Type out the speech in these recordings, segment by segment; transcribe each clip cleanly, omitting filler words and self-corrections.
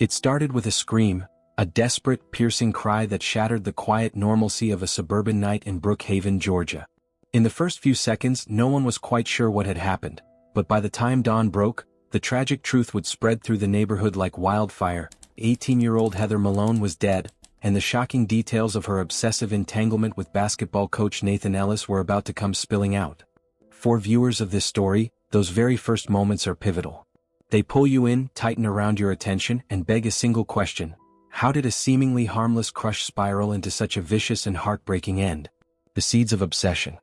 It started with a scream, a desperate, piercing cry that shattered the quiet normalcy of a suburban night in Brookhaven, Georgia. In the first few seconds, no one was quite sure what had happened, but by the time dawn broke, the tragic truth would spread through the neighborhood like wildfire. 18-year-old Heather Malone was dead, and the shocking details of her obsessive entanglement with basketball coach Nathan Ellis were about to come spilling out. For viewers of this story, those very first moments are pivotal. They pull you in, tighten around your attention, and beg a single question: how did a seemingly harmless crush spiral into such a vicious and heartbreaking end? The seeds of obsession.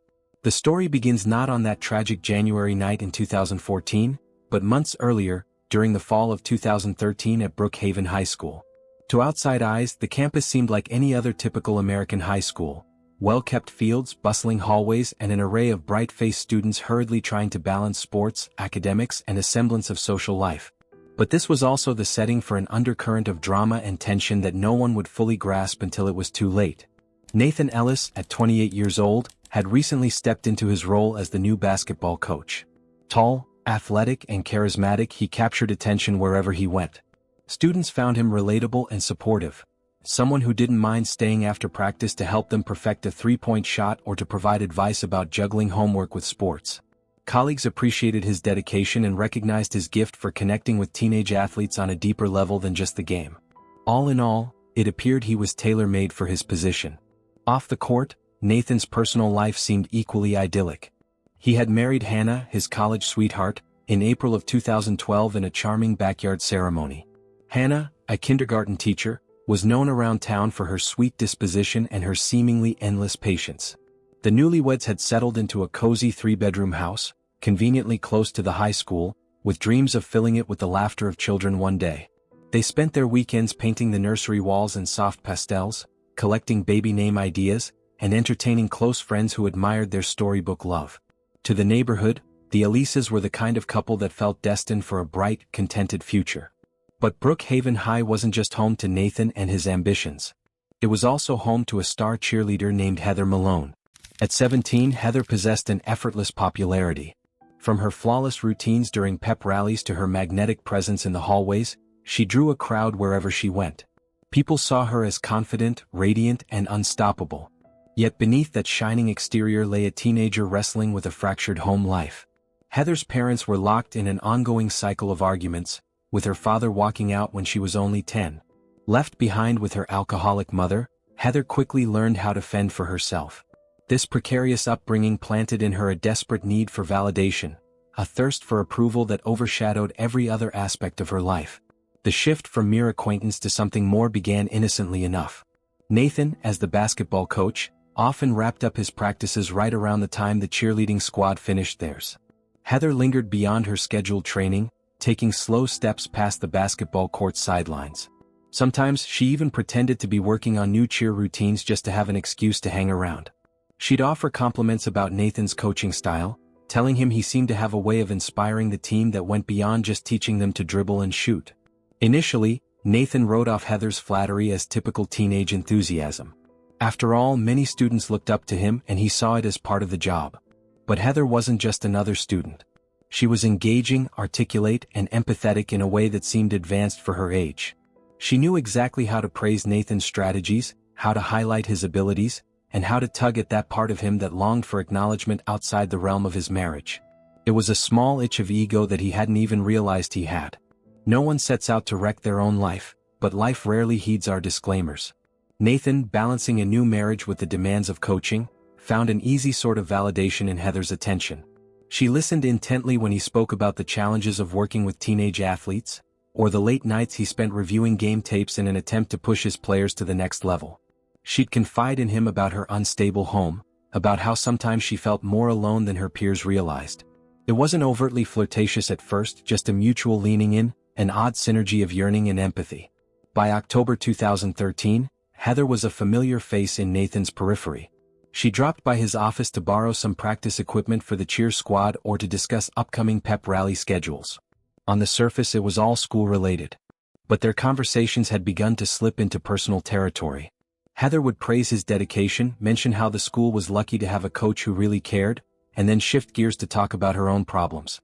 The story begins not on that tragic January night in 2014, but months earlier, during the fall of 2013 at Brookhaven High School. To outside eyes, the campus seemed like any other typical American high school. Well-kept fields, bustling hallways, and an array of bright-faced students hurriedly trying to balance sports, academics, and a semblance of social life. But this was also the setting for an undercurrent of drama and tension that no one would fully grasp until it was too late. Nathan Ellis, at 28 years old, had recently stepped into his role as the new basketball coach. Tall, athletic, and charismatic, he captured attention wherever he went. Students found him relatable and supportive. Someone who didn't mind staying after practice to help them perfect a three-point shot or to provide advice about juggling homework with sports. Colleagues appreciated his dedication and recognized his gift for connecting with teenage athletes on a deeper level than just the game. All in all, it appeared he was tailor-made for his position. Off the court, Nathan's personal life seemed equally idyllic. He had married Hannah, his college sweetheart, in April of 2012 in a charming backyard ceremony. Hannah, a kindergarten teacher, was known around town for her sweet disposition and her seemingly endless patience. The newlyweds had settled into a cozy three-bedroom house, conveniently close to the high school, with dreams of filling it with the laughter of children one day. They spent their weekends painting the nursery walls in soft pastels, collecting baby name ideas, and entertaining close friends who admired their storybook love. To the neighborhood, the Elises were the kind of couple that felt destined for a bright, contented future. But Brookhaven High wasn't just home to Nathan and his ambitions. It was also home to a star cheerleader named Heather Malone. At 17, Heather possessed an effortless popularity. From her flawless routines during pep rallies to her magnetic presence in the hallways, she drew a crowd wherever she went. People saw her as confident, radiant, and unstoppable. Yet beneath that shining exterior lay a teenager wrestling with a fractured home life. Heather's parents were locked in an ongoing cycle of arguments, with her father walking out when she was only 10. Left behind with her alcoholic mother, Heather quickly learned how to fend for herself. This precarious upbringing planted in her a desperate need for validation, a thirst for approval that overshadowed every other aspect of her life. The shift from mere acquaintance to something more began innocently enough. Nathan, as the basketball coach, often wrapped up his practices right around the time the cheerleading squad finished theirs. Heather lingered beyond her scheduled training, taking slow steps past the basketball court sidelines. Sometimes she even pretended to be working on new cheer routines just to have an excuse to hang around. She'd offer compliments about Nathan's coaching style, telling him he seemed to have a way of inspiring the team that went beyond just teaching them to dribble and shoot. Initially, Nathan wrote off Heather's flattery as typical teenage enthusiasm. After all, many students looked up to him and he saw it as part of the job. But Heather wasn't just another student. She was engaging, articulate, and empathetic in a way that seemed advanced for her age. She knew exactly how to praise Nathan's strategies, how to highlight his abilities, and how to tug at that part of him that longed for acknowledgement outside the realm of his marriage. It was a small itch of ego that he hadn't even realized he had. No one sets out to wreck their own life, but life rarely heeds our disclaimers. Nathan, balancing a new marriage with the demands of coaching, found an easy sort of validation in Heather's attention. She listened intently when he spoke about the challenges of working with teenage athletes, or the late nights he spent reviewing game tapes in an attempt to push his players to the next level. She'd confide in him about her unstable home, about how sometimes she felt more alone than her peers realized. It wasn't overtly flirtatious at first, just a mutual leaning in, an odd synergy of yearning and empathy. By October 2013, Heather was a familiar face in Nathan's periphery. She dropped by his office to borrow some practice equipment for the cheer squad or to discuss upcoming pep rally schedules. On the surface it was all school-related. But their conversations had begun to slip into personal territory. Heather would praise his dedication, mention how the school was lucky to have a coach who really cared, and then shift gears to talk about her own problems.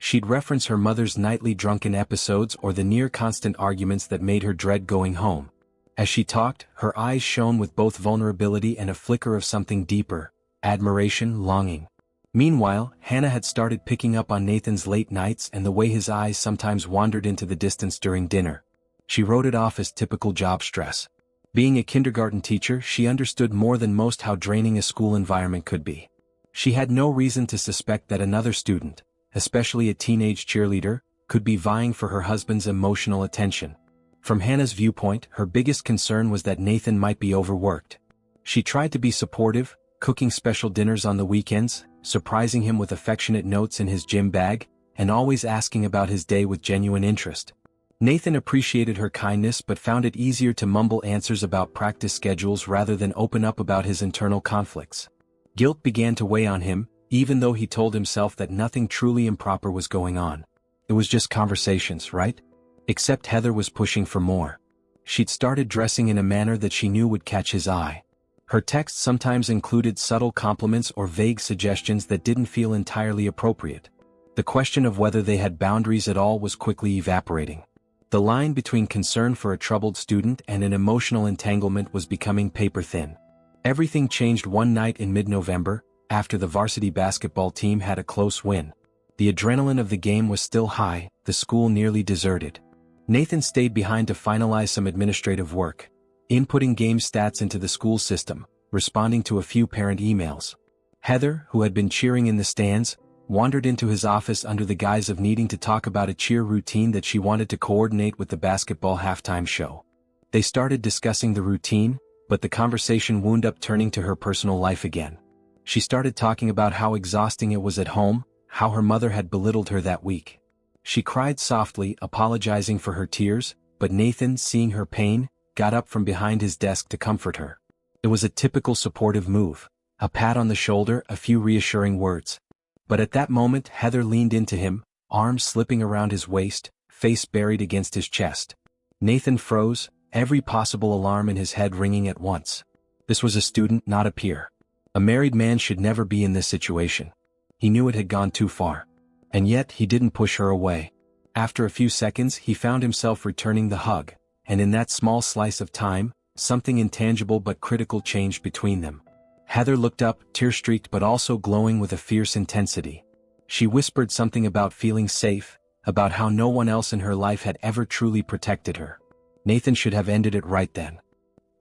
She'd reference her mother's nightly drunken episodes or the near-constant arguments that made her dread going home. As she talked, her eyes shone with both vulnerability and a flicker of something deeper: admiration, longing. Meanwhile, Hannah had started picking up on Nathan's late nights and the way his eyes sometimes wandered into the distance during dinner. She wrote it off as typical job stress. Being a kindergarten teacher, she understood more than most how draining a school environment could be. She had no reason to suspect that another student, especially a teenage cheerleader, could be vying for her husband's emotional attention. From Hannah's viewpoint, her biggest concern was that Nathan might be overworked. She tried to be supportive, cooking special dinners on the weekends, surprising him with affectionate notes in his gym bag, and always asking about his day with genuine interest. Nathan appreciated her kindness but found it easier to mumble answers about practice schedules rather than open up about his internal conflicts. Guilt began to weigh on him, even though he told himself that nothing truly improper was going on. It was just conversations, right? Except Heather was pushing for more. She'd started dressing in a manner that she knew would catch his eye. Her texts sometimes included subtle compliments or vague suggestions that didn't feel entirely appropriate. The question of whether they had boundaries at all was quickly evaporating. The line between concern for a troubled student and an emotional entanglement was becoming paper-thin. Everything changed one night in mid-November, after the varsity basketball team had a close win. The adrenaline of the game was still high, the school nearly deserted. Nathan stayed behind to finalize some administrative work, inputting game stats into the school system, responding to a few parent emails. Heather, who had been cheering in the stands, wandered into his office under the guise of needing to talk about a cheer routine that she wanted to coordinate with the basketball halftime show. They started discussing the routine, but the conversation wound up turning to her personal life again. She started talking about how exhausting it was at home, how her mother had belittled her that week. She cried softly, apologizing for her tears, but Nathan, seeing her pain, got up from behind his desk to comfort her. It was a typical supportive move: a pat on the shoulder, a few reassuring words. But at that moment Heather leaned into him, arms slipping around his waist, face buried against his chest. Nathan froze, every possible alarm in his head ringing at once. This was a student, not a peer. A married man should never be in this situation. He knew it had gone too far. And yet he didn't push her away. After a few seconds he found himself returning the hug, and in that small slice of time, something intangible but critical changed between them. Heather looked up, tear-streaked but also glowing with a fierce intensity. She whispered something about feeling safe, about how no one else in her life had ever truly protected her. Nathan should have ended it right then.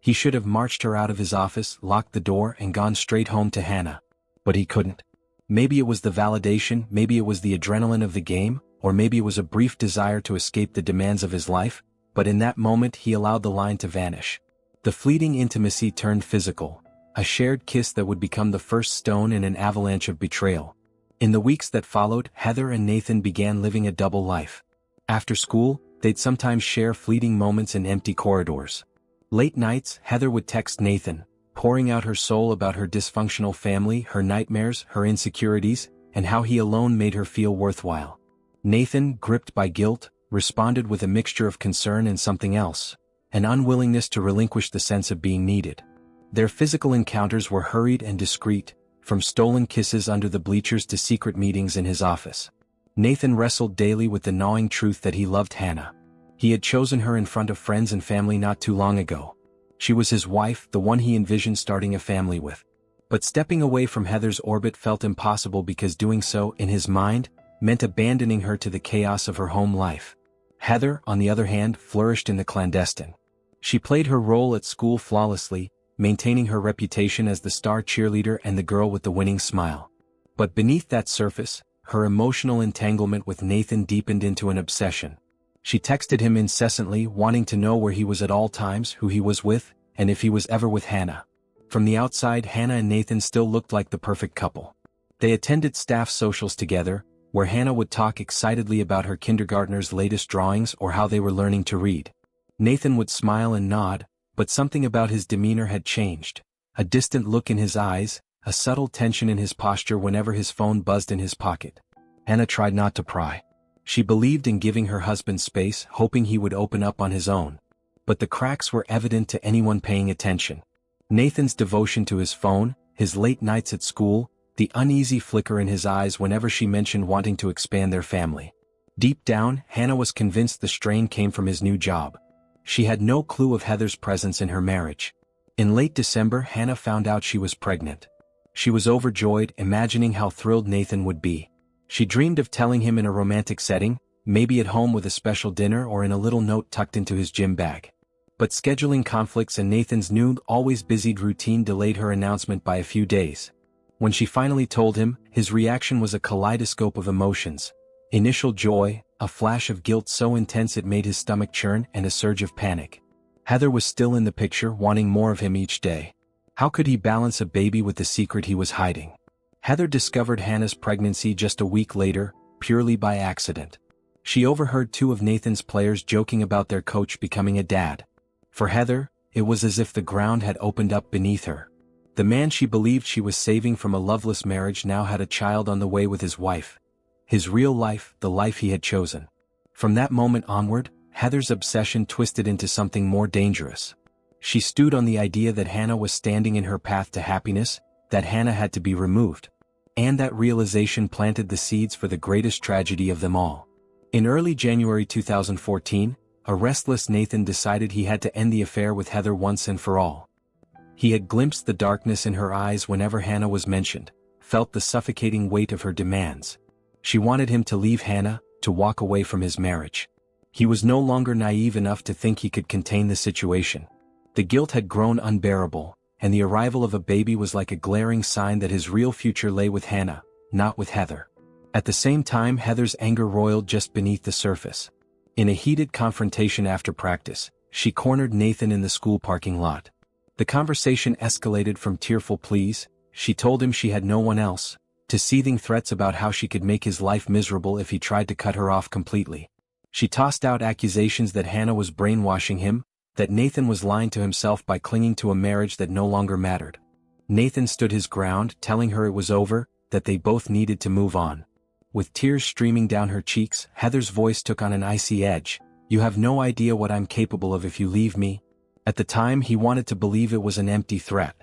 He should have marched her out of his office, locked the door, and gone straight home to Hannah. But he couldn't. Maybe it was the validation, maybe it was the adrenaline of the game, or maybe it was a brief desire to escape the demands of his life, but in that moment he allowed the line to vanish. The fleeting intimacy turned physical, a shared kiss that would become the first stone in an avalanche of betrayal. In the weeks that followed, Heather and Nathan began living a double life. After school, they'd sometimes share fleeting moments in empty corridors. Late nights, Heather would text Nathan, pouring out her soul about her dysfunctional family, her nightmares, her insecurities, and how he alone made her feel worthwhile. Nathan, gripped by guilt, responded with a mixture of concern and something else, an unwillingness to relinquish the sense of being needed. Their physical encounters were hurried and discreet, from stolen kisses under the bleachers to secret meetings in his office. Nathan wrestled daily with the gnawing truth that he loved Hannah. He had chosen her in front of friends and family not too long ago. She was his wife, the one he envisioned starting a family with. But stepping away from Heather's orbit felt impossible because doing so, in his mind, meant abandoning her to the chaos of her home life. Heather, on the other hand, flourished in the clandestine. She played her role at school flawlessly, maintaining her reputation as the star cheerleader and the girl with the winning smile. But beneath that surface, her emotional entanglement with Nathan deepened into an obsession. She texted him incessantly, wanting to know where he was at all times, who he was with, and if he was ever with Hannah. From the outside, Hannah and Nathan still looked like the perfect couple. They attended staff socials together, where Hannah would talk excitedly about her kindergartner's latest drawings or how they were learning to read. Nathan would smile and nod, but something about his demeanor had changed. A distant look in his eyes, a subtle tension in his posture whenever his phone buzzed in his pocket. Hannah tried not to pry. She believed in giving her husband space, hoping he would open up on his own. But the cracks were evident to anyone paying attention. Nathan's devotion to his phone, his late nights at school, the uneasy flicker in his eyes whenever she mentioned wanting to expand their family. Deep down, Hannah was convinced the strain came from his new job. She had no clue of Heather's presence in her marriage. In late December, Hannah found out she was pregnant. She was overjoyed, imagining how thrilled Nathan would be. She dreamed of telling him in a romantic setting, maybe at home with a special dinner or in a little note tucked into his gym bag. But scheduling conflicts and Nathan's new, always busied routine delayed her announcement by a few days. When she finally told him, his reaction was a kaleidoscope of emotions. Initial joy, a flash of guilt so intense it made his stomach churn, and a surge of panic. Heather was still in the picture, wanting more of him each day. How could he balance a baby with the secret he was hiding? Heather discovered Hannah's pregnancy just a week later, purely by accident. She overheard two of Nathan's players joking about their coach becoming a dad. For Heather, it was as if the ground had opened up beneath her. The man she believed she was saving from a loveless marriage now had a child on the way with his wife. His real life, the life he had chosen. From that moment onward, Heather's obsession twisted into something more dangerous. She stewed on the idea that Hannah was standing in her path to happiness, that Hannah had to be removed. And that realization planted the seeds for the greatest tragedy of them all. In early January 2014, a restless Nathan decided he had to end the affair with Heather once and for all. He had glimpsed the darkness in her eyes whenever Hannah was mentioned, felt the suffocating weight of her demands. She wanted him to leave Hannah, to walk away from his marriage. He was no longer naive enough to think he could contain the situation. The guilt had grown unbearable, and the arrival of a baby was like a glaring sign that his real future lay with Hannah, not with Heather. At the same time, Heather's anger roiled just beneath the surface. In a heated confrontation after practice, she cornered Nathan in the school parking lot. The conversation escalated from tearful pleas, she told him she had no one else, to seething threats about how she could make his life miserable if he tried to cut her off completely. She tossed out accusations that Hannah was brainwashing him, that Nathan was lying to himself by clinging to a marriage that no longer mattered. Nathan stood his ground, telling her it was over, that they both needed to move on. With tears streaming down her cheeks, Heather's voice took on an icy edge. "You have no idea what I'm capable of if you leave me." At the time, he wanted to believe it was an empty threat.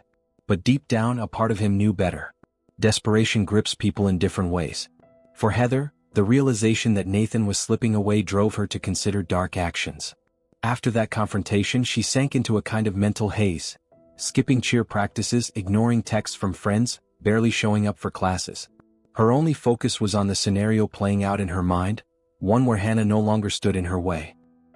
But deep down, a part of him knew better. Desperation grips people in different ways. For Heather, the realization that Nathan was slipping away drove her to consider dark actions. After that confrontation, she sank into a kind of mental haze, skipping cheer practices, ignoring texts from friends, barely showing up for classes. Her only focus was on the scenario playing out in her mind, one where Hannah no longer stood in her way.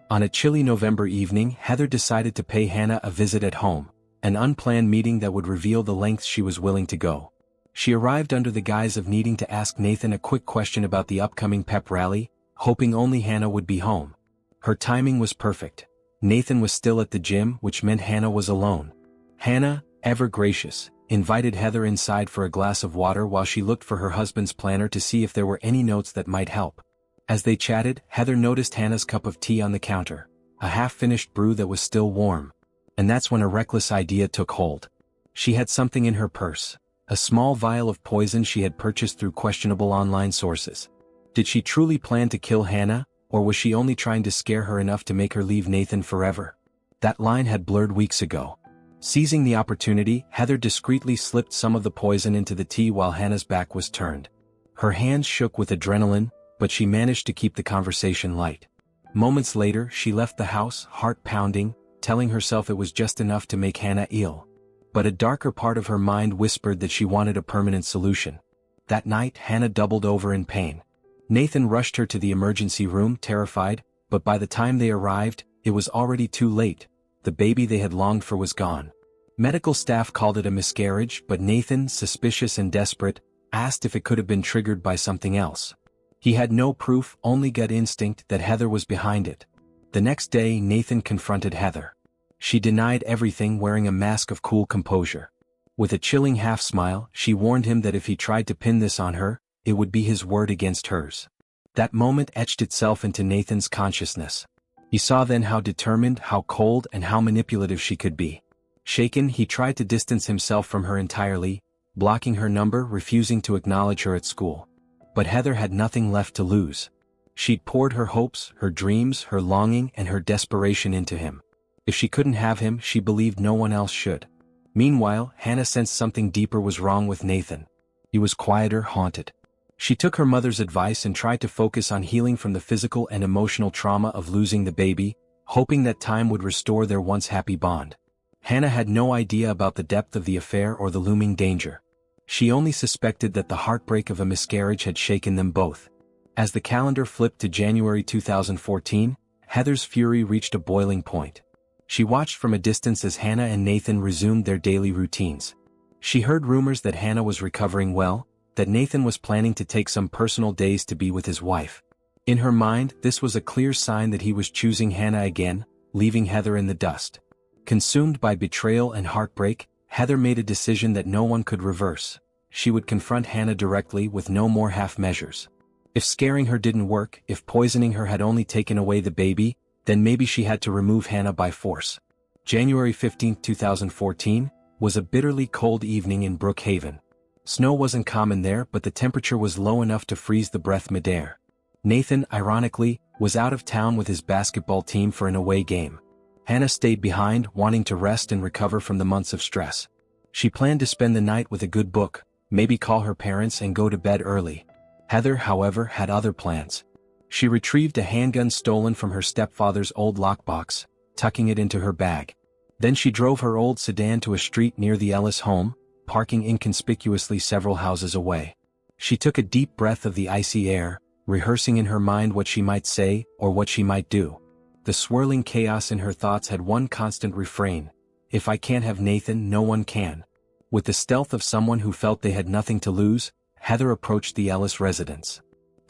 On a chilly November evening, Heather decided to pay Hannah a visit at home, an unplanned meeting that would reveal the lengths she was willing to go. She arrived under the guise of needing to ask Nathan a quick question about the upcoming pep rally, hoping only Hannah would be home. Her timing was perfect. Nathan was still at the gym, which meant Hannah was alone. Hannah, ever gracious, invited Heather inside for a glass of water while she looked for her husband's planner to see if there were any notes that might help. As they chatted, Heather noticed Hannah's cup of tea on the counter, a half-finished brew that was still warm. And that's when a reckless idea took hold. She had something in her purse, a small vial of poison she had purchased through questionable online sources. Did she truly plan to kill Hannah, or was she only trying to scare her enough to make her leave Nathan forever? That line had blurred weeks ago. Seizing the opportunity, Heather discreetly slipped some of the poison into the tea while Hannah's back was turned. Her hands shook with adrenaline, but she managed to keep the conversation light. Moments later, she left the house, heart pounding, telling herself it was just enough to make Hannah ill. But a darker part of her mind whispered that she wanted a permanent solution. That night, Hannah doubled over in pain. Nathan rushed her to the emergency room, terrified, but by the time they arrived, it was already too late. The baby they had longed for was gone. Medical staff called it a miscarriage, but Nathan, suspicious and desperate, asked if it could have been triggered by something else. He had no proof, only gut instinct that Heather was behind it. The next day, Nathan confronted Heather. She denied everything, wearing a mask of cool composure. With a chilling half-smile, she warned him that if he tried to pin this on her, it would be his word against hers. That moment etched itself into Nathan's consciousness. He saw then how determined, how cold, and how manipulative she could be. Shaken, he tried to distance himself from her entirely, blocking her number, refusing to acknowledge her at school. But Heather had nothing left to lose. She'd poured her hopes, her dreams, her longing, and her desperation into him. If she couldn't have him, she believed no one else should. Meanwhile, Hannah sensed something deeper was wrong with Nathan. He was quieter, haunted. She took her mother's advice and tried to focus on healing from the physical and emotional trauma of losing the baby, hoping that time would restore their once happy bond. Hannah had no idea about the depth of the affair or the looming danger. She only suspected that the heartbreak of a miscarriage had shaken them both. As the calendar flipped to January 2014, Heather's fury reached a boiling point. She watched from a distance as Hannah and Nathan resumed their daily routines. She heard rumors that Hannah was recovering well, that Nathan was planning to take some personal days to be with his wife. In her mind, this was a clear sign that he was choosing Hannah again, leaving Heather in the dust. Consumed by betrayal and heartbreak, Heather made a decision that no one could reverse. She would confront Hannah directly with no more half measures. If scaring her didn't work, if poisoning her had only taken away the baby, then maybe she had to remove Hannah by force. January 15, 2014, was a bitterly cold evening in Brookhaven. Snow wasn't common there, but the temperature was low enough to freeze the breath midair. Nathan, ironically, was out of town with his basketball team for an away game. Hannah stayed behind, wanting to rest and recover from the months of stress. She planned to spend the night with a good book, maybe call her parents and go to bed early. Heather, however, had other plans. She retrieved a handgun stolen from her stepfather's old lockbox, tucking it into her bag. Then she drove her old sedan to a street near the Ellis home, parking inconspicuously several houses away. She took a deep breath of the icy air, rehearsing in her mind what she might say or what she might do. The swirling chaos in her thoughts had one constant refrain: if I can't have Nathan, no one can. With the stealth of someone who felt they had nothing to lose, Heather approached the Ellis residence.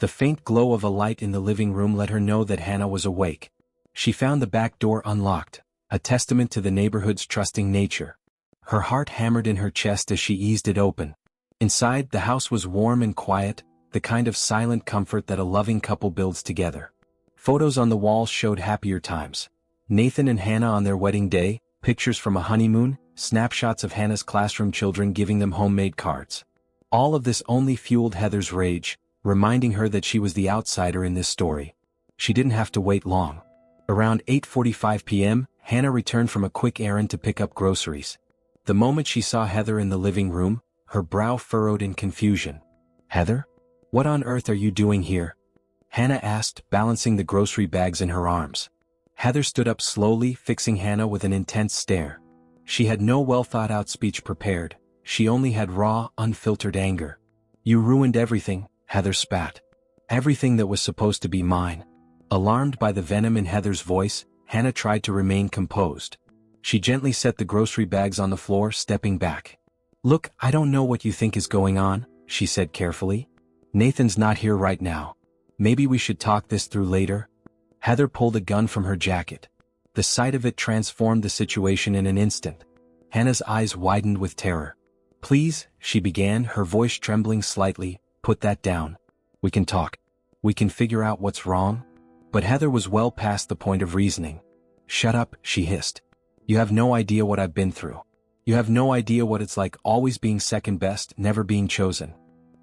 The faint glow of a light in the living room let her know that Hannah was awake. She found the back door unlocked, a testament to the neighborhood's trusting nature. Her heart hammered in her chest as she eased it open. Inside, the house was warm and quiet, the kind of silent comfort that a loving couple builds together. Photos on the walls showed happier times. Nathan and Hannah on their wedding day, pictures from a honeymoon, snapshots of Hannah's classroom children giving them homemade cards. All of this only fueled Heather's rage, reminding her that she was the outsider in this story. She didn't have to wait long. Around 8:45 p.m., Hannah returned from a quick errand to pick up groceries. The moment she saw Heather in the living room, her brow furrowed in confusion. "Heather? What on earth are you doing here?" Hannah asked, balancing the grocery bags in her arms. Heather stood up slowly, fixing Hannah with an intense stare. She had no well-thought-out speech prepared. She only had raw, unfiltered anger. "You ruined everything," Heather spat. "Everything that was supposed to be mine." Alarmed by the venom in Heather's voice, Hannah tried to remain composed. She gently set the grocery bags on the floor, stepping back. "Look, I don't know what you think is going on," she said carefully. "Nathan's not here right now. Maybe we should talk this through later." Heather pulled a gun from her jacket. The sight of it transformed the situation in an instant. Hannah's eyes widened with terror. "Please," she began, her voice trembling slightly, "put that down. We can talk. We can figure out what's wrong." But Heather was well past the point of reasoning. "Shut up," she hissed. "You have no idea what I've been through. You have no idea what it's like always being second best, never being chosen.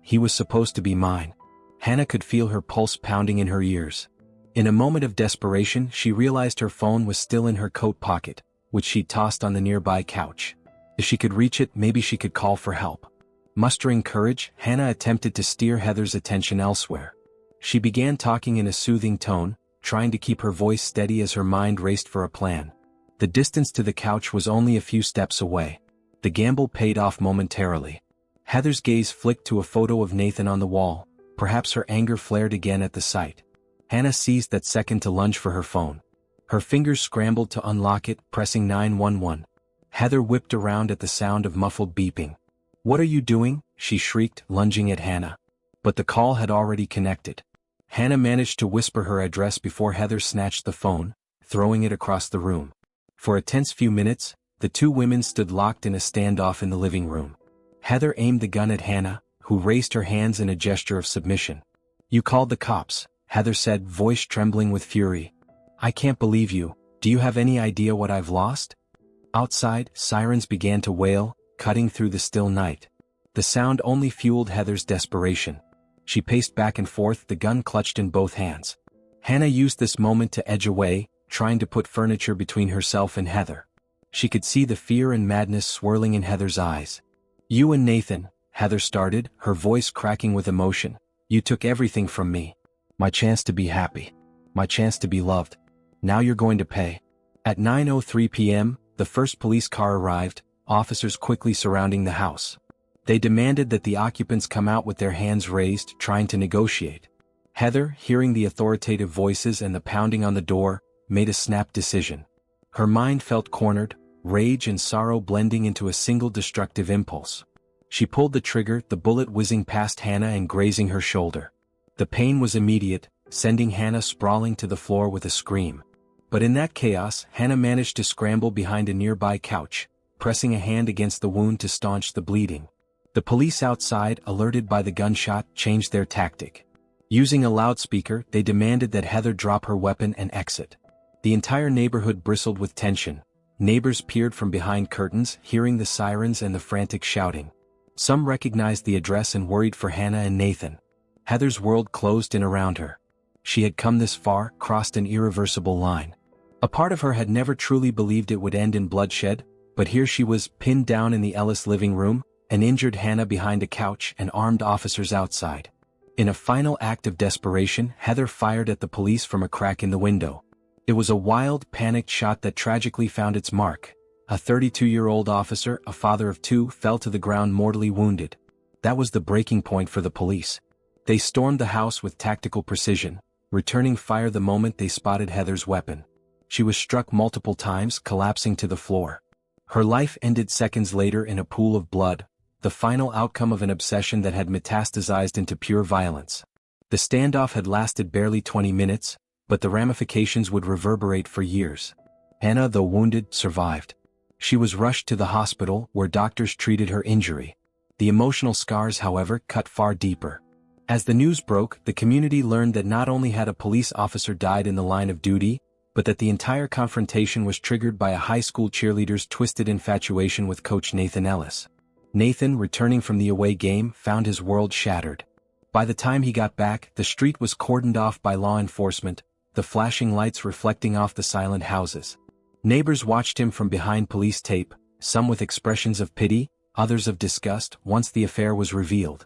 He was supposed to be mine." Hannah could feel her pulse pounding in her ears. In a moment of desperation, she realized her phone was still in her coat pocket, which she tossed on the nearby couch. If she could reach it, maybe she could call for help. Mustering courage, Hannah attempted to steer Heather's attention elsewhere. She began talking in a soothing tone, trying to keep her voice steady as her mind raced for a plan. The distance to the couch was only a few steps away. The gamble paid off momentarily. Heather's gaze flicked to a photo of Nathan on the wall. Perhaps her anger flared again at the sight. Hannah seized that second to lunge for her phone. Her fingers scrambled to unlock it, pressing 911. Heather whipped around at the sound of muffled beeping. "What are you doing?" she shrieked, lunging at Hannah. But the call had already connected. Hannah managed to whisper her address before Heather snatched the phone, throwing it across the room. For a tense few minutes, the two women stood locked in a standoff in the living room. Heather aimed the gun at Hannah, who raised her hands in a gesture of submission. "You called the cops," Heather said, voice trembling with fury. "I can't believe you. Do you have any idea what I've lost?" Outside, sirens began to wail, cutting through the still night. The sound only fueled Heather's desperation. She paced back and forth, the gun clutched in both hands. Hannah used this moment to edge away, trying to put furniture between herself and Heather. She could see the fear and madness swirling in Heather's eyes. "You and Nathan," Heather started, her voice cracking with emotion. "You took everything from me. My chance to be happy. My chance to be loved. Now you're going to pay." At 9:03 p.m., the first police car arrived, officers quickly surrounding the house. They demanded that the occupants come out with their hands raised, trying to negotiate. Heather, hearing the authoritative voices and the pounding on the door, made a snap decision. Her mind felt cornered, rage and sorrow blending into a single destructive impulse. She pulled the trigger, the bullet whizzing past Hannah and grazing her shoulder. The pain was immediate, sending Hannah sprawling to the floor with a scream. But in that chaos, Hannah managed to scramble behind a nearby couch, pressing a hand against the wound to staunch the bleeding. The police outside, alerted by the gunshot, changed their tactic. Using a loudspeaker, they demanded that Heather drop her weapon and exit. The entire neighborhood bristled with tension. Neighbors peered from behind curtains, hearing the sirens and the frantic shouting. Some recognized the address and worried for Hannah and Nathan. Heather's world closed in around her. She had come this far, crossed an irreversible line. A part of her had never truly believed it would end in bloodshed, but here she was, pinned down in the Ellis living room, an injured Hannah behind a couch and armed officers outside. In a final act of desperation, Heather fired at the police from a crack in the window. It was a wild, panicked shot that tragically found its mark. A 32-year-old officer, a father of two, fell to the ground mortally wounded. That was the breaking point for the police. They stormed the house with tactical precision, returning fire the moment they spotted Heather's weapon. She was struck multiple times, collapsing to the floor. Her life ended seconds later in a pool of blood, the final outcome of an obsession that had metastasized into pure violence. The standoff had lasted barely 20 minutes, but the ramifications would reverberate for years. Hannah, though wounded, survived. She was rushed to the hospital, where doctors treated her injury. The emotional scars, however, cut far deeper. As the news broke, the community learned that not only had a police officer died in the line of duty, but that the entire confrontation was triggered by a high school cheerleader's twisted infatuation with coach Nathan Ellis. Nathan, returning from the away game, found his world shattered. By the time he got back, the street was cordoned off by law enforcement, the flashing lights reflecting off the silent houses. Neighbors watched him from behind police tape, some with expressions of pity, others of disgust, once the affair was revealed.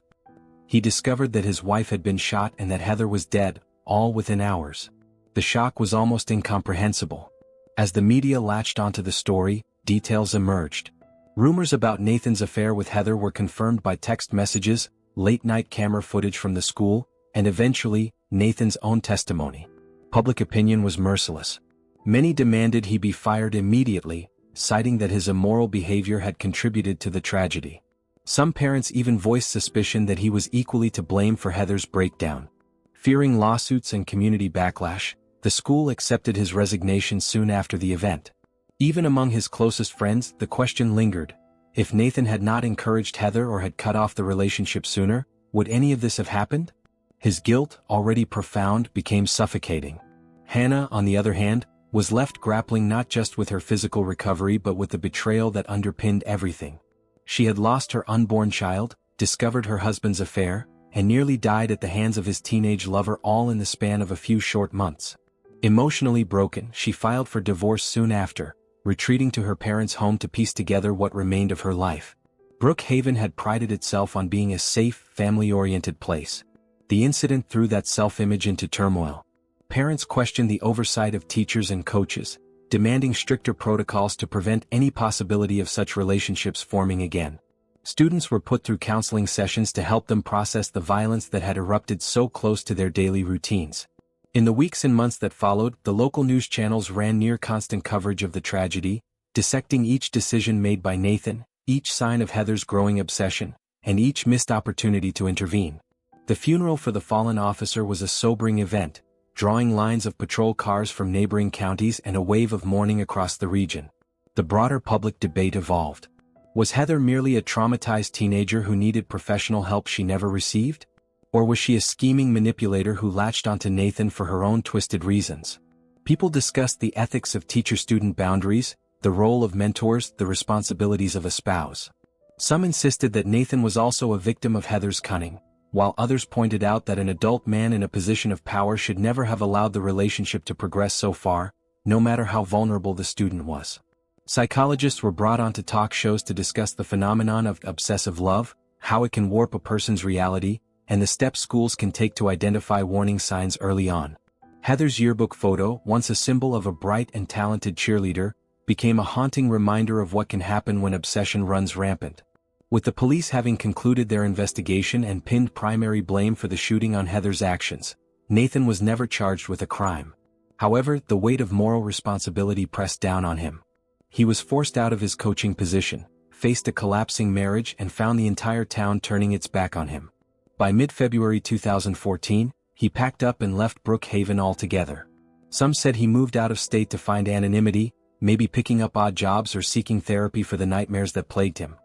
He discovered that his wife had been shot and that Heather was dead, all within hours. The shock was almost incomprehensible. As the media latched onto the story, details emerged. Rumors about Nathan's affair with Heather were confirmed by text messages, late-night camera footage from the school, and eventually, Nathan's own testimony. Public opinion was merciless. Many demanded he be fired immediately, citing that his immoral behavior had contributed to the tragedy. Some parents even voiced suspicion that he was equally to blame for Heather's breakdown. Fearing lawsuits and community backlash, the school accepted his resignation soon after the event. Even among his closest friends, the question lingered. If Nathan had not encouraged Heather or had cut off the relationship sooner, would any of this have happened? His guilt, already profound, became suffocating. Hannah, on the other hand, was left grappling not just with her physical recovery but with the betrayal that underpinned everything. She had lost her unborn child, discovered her husband's affair, and nearly died at the hands of his teenage lover, all in the span of a few short months. Emotionally broken, she filed for divorce soon after, retreating to her parents' home to piece together what remained of her life. Brookhaven had prided itself on being a safe, family-oriented place. The incident threw that self-image into turmoil. Parents questioned the oversight of teachers and coaches, demanding stricter protocols to prevent any possibility of such relationships forming again. Students were put through counseling sessions to help them process the violence that had erupted so close to their daily routines. In the weeks and months that followed, the local news channels ran near-constant coverage of the tragedy, dissecting each decision made by Nathan, each sign of Heather's growing obsession, and each missed opportunity to intervene. The funeral for the fallen officer was a sobering event, drawing lines of patrol cars from neighboring counties and a wave of mourning across the region. The broader public debate evolved. Was Heather merely a traumatized teenager who needed professional help she never received? Or was she a scheming manipulator who latched onto Nathan for her own twisted reasons? People discussed the ethics of teacher-student boundaries, the role of mentors, the responsibilities of a spouse. Some insisted that Nathan was also a victim of Heather's cunning, while others pointed out that an adult man in a position of power should never have allowed the relationship to progress so far, no matter how vulnerable the student was. Psychologists were brought onto talk shows to discuss the phenomenon of obsessive love, how it can warp a person's reality, and the steps schools can take to identify warning signs early on. Heather's yearbook photo, once a symbol of a bright and talented cheerleader, became a haunting reminder of what can happen when obsession runs rampant. With the police having concluded their investigation and pinned primary blame for the shooting on Heather's actions, Nathan was never charged with a crime. However, the weight of moral responsibility pressed down on him. He was forced out of his coaching position, faced a collapsing marriage, and found the entire town turning its back on him. By mid-February 2014, he packed up and left Brookhaven altogether. Some said he moved out of state to find anonymity, maybe picking up odd jobs or seeking therapy for the nightmares that plagued him.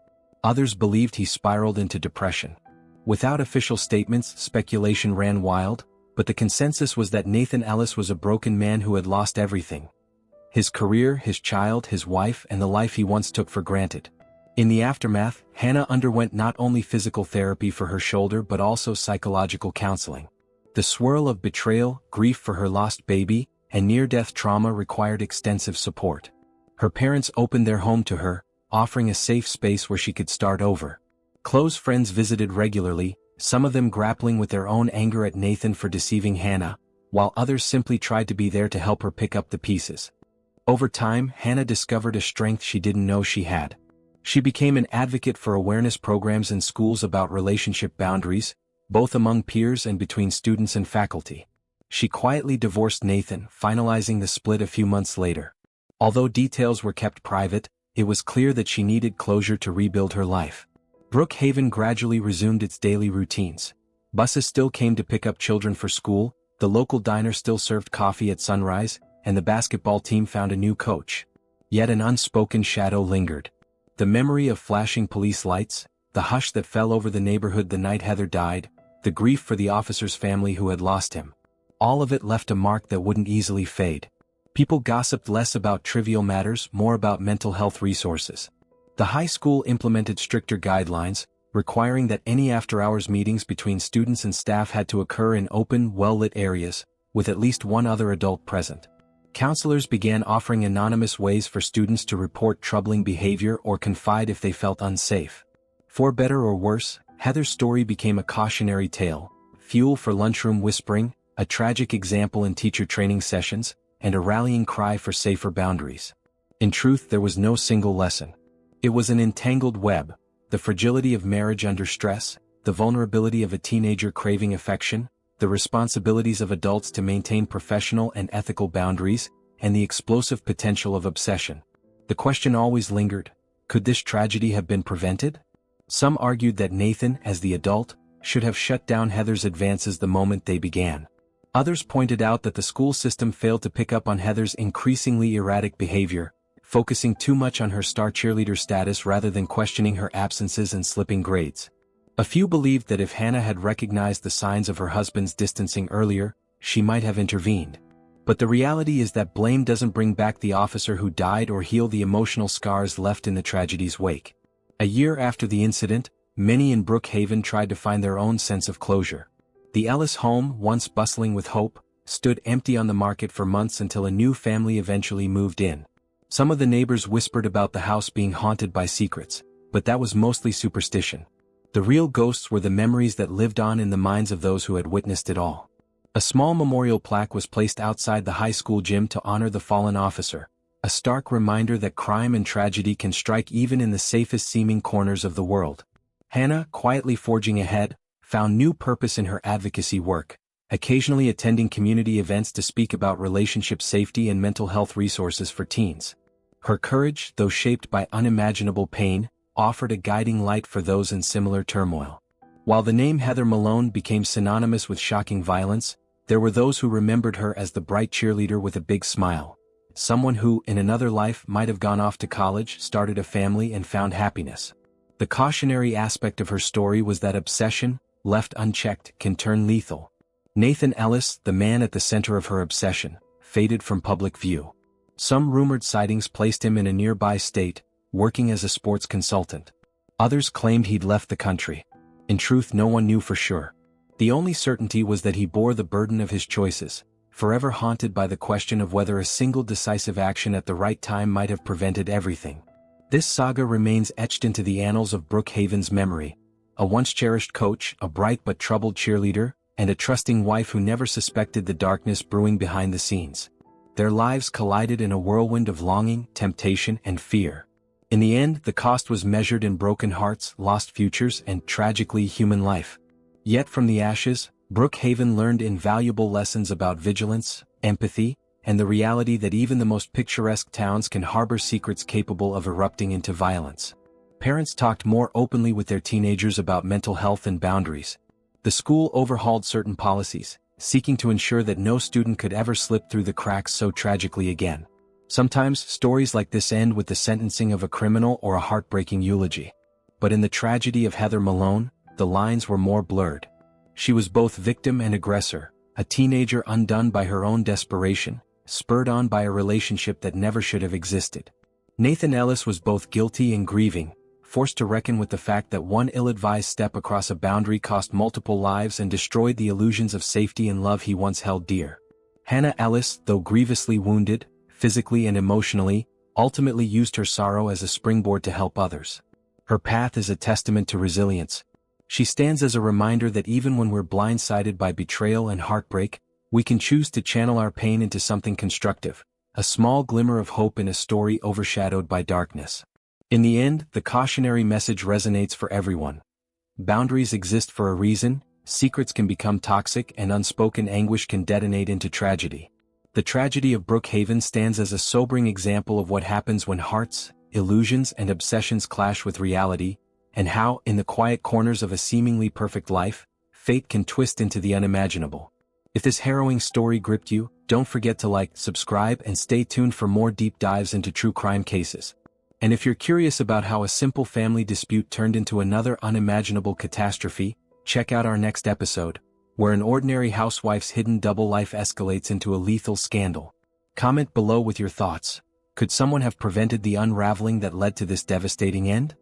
Others believed he spiraled into depression. Without official statements, speculation ran wild, but the consensus was that Nathan Ellis was a broken man who had lost everything. His career, his child, his wife, and the life he once took for granted. In the aftermath, Hannah underwent not only physical therapy for her shoulder but also psychological counseling. The swirl of betrayal, grief for her lost baby, and near-death trauma required extensive support. Her parents opened their home to her, offering a safe space where she could start over. Close friends visited regularly, some of them grappling with their own anger at Nathan for deceiving Hannah, while others simply tried to be there to help her pick up the pieces. Over time, Hannah discovered a strength she didn't know she had. She became an advocate for awareness programs in schools about relationship boundaries, both among peers and between students and faculty. She quietly divorced Nathan, finalizing the split a few months later. Although details were kept private, it was clear that she needed closure to rebuild her life. Brookhaven gradually resumed its daily routines. Buses still came to pick up children for school, the local diner still served coffee at sunrise, and the basketball team found a new coach. Yet an unspoken shadow lingered. The memory of flashing police lights, the hush that fell over the neighborhood the night Heather died, the grief for the officer's family who had lost him. All of it left a mark that wouldn't easily fade. People gossiped less about trivial matters, more about mental health resources. The high school implemented stricter guidelines, requiring that any after-hours meetings between students and staff had to occur in open, well-lit areas, with at least one other adult present. Counselors began offering anonymous ways for students to report troubling behavior or confide if they felt unsafe. For better or worse, Heather's story became a cautionary tale, fuel for lunchroom whispering, a tragic example in teacher training sessions, and a rallying cry for safer boundaries. In truth, there was no single lesson. It was an entangled web: the fragility of marriage under stress, the vulnerability of a teenager craving affection, the responsibilities of adults to maintain professional and ethical boundaries, and the explosive potential of obsession. The question always lingered: could this tragedy have been prevented? Some argued that Nathan, as the adult, should have shut down Heather's advances the moment they began. Others pointed out that the school system failed to pick up on Heather's increasingly erratic behavior, focusing too much on her star cheerleader status rather than questioning her absences and slipping grades. A few believed that if Hannah had recognized the signs of her husband's distancing earlier, she might have intervened. But the reality is that blame doesn't bring back the officer who died or heal the emotional scars left in the tragedy's wake. A year after the incident, many in Brookhaven tried to find their own sense of closure. The Ellis home, once bustling with hope, stood empty on the market for months until a new family eventually moved in. Some of the neighbors whispered about the house being haunted by secrets, but that was mostly superstition. The real ghosts were the memories that lived on in the minds of those who had witnessed it all. A small memorial plaque was placed outside the high school gym to honor the fallen officer, a stark reminder that crime and tragedy can strike even in the safest seeming corners of the world. Hannah, quietly forging ahead, found new purpose in her advocacy work, occasionally attending community events to speak about relationship safety and mental health resources for teens. Her courage, though shaped by unimaginable pain, offered a guiding light for those in similar turmoil. While the name Heather Malone became synonymous with shocking violence, there were those who remembered her as the bright cheerleader with a big smile. Someone who, in another life, might have gone off to college, started a family, and found happiness. The cautionary aspect of her story was that obsession, left unchecked, can turn lethal. Nathan Ellis, the man at the center of her obsession, faded from public view. Some rumored sightings placed him in a nearby state, working as a sports consultant. Others claimed he'd left the country. In truth, no one knew for sure. The only certainty was that he bore the burden of his choices, forever haunted by the question of whether a single decisive action at the right time might have prevented everything. This saga remains etched into the annals of Brookhaven's memory, a once-cherished coach, a bright but troubled cheerleader, and a trusting wife who never suspected the darkness brewing behind the scenes. Their lives collided in a whirlwind of longing, temptation, and fear. In the end, the cost was measured in broken hearts, lost futures, and, tragically, human life. Yet from the ashes, Brookhaven learned invaluable lessons about vigilance, empathy, and the reality that even the most picturesque towns can harbor secrets capable of erupting into violence. Parents talked more openly with their teenagers about mental health and boundaries. The school overhauled certain policies, seeking to ensure that no student could ever slip through the cracks so tragically again. Sometimes, stories like this end with the sentencing of a criminal or a heartbreaking eulogy. But in the tragedy of Heather Malone, the lines were more blurred. She was both victim and aggressor, a teenager undone by her own desperation, spurred on by a relationship that never should have existed. Nathan Ellis was both guilty and grieving, forced to reckon with the fact that one ill-advised step across a boundary cost multiple lives and destroyed the illusions of safety and love he once held dear. Hannah Ellis, though grievously wounded, physically and emotionally, ultimately used her sorrow as a springboard to help others. Her path is a testament to resilience. She stands as a reminder that even when we're blindsided by betrayal and heartbreak, we can choose to channel our pain into something constructive, a small glimmer of hope in a story overshadowed by darkness. In the end, the cautionary message resonates for everyone. Boundaries exist for a reason, secrets can become toxic, and unspoken anguish can detonate into tragedy. The tragedy of Brookhaven stands as a sobering example of what happens when hearts, illusions, and obsessions clash with reality, and how, in the quiet corners of a seemingly perfect life, fate can twist into the unimaginable. If this harrowing story gripped you, don't forget to like, subscribe, and stay tuned for more deep dives into true crime cases. And if you're curious about how a simple family dispute turned into another unimaginable catastrophe, check out our next episode, where an ordinary housewife's hidden double life escalates into a lethal scandal. Comment below with your thoughts. Could someone have prevented the unraveling that led to this devastating end?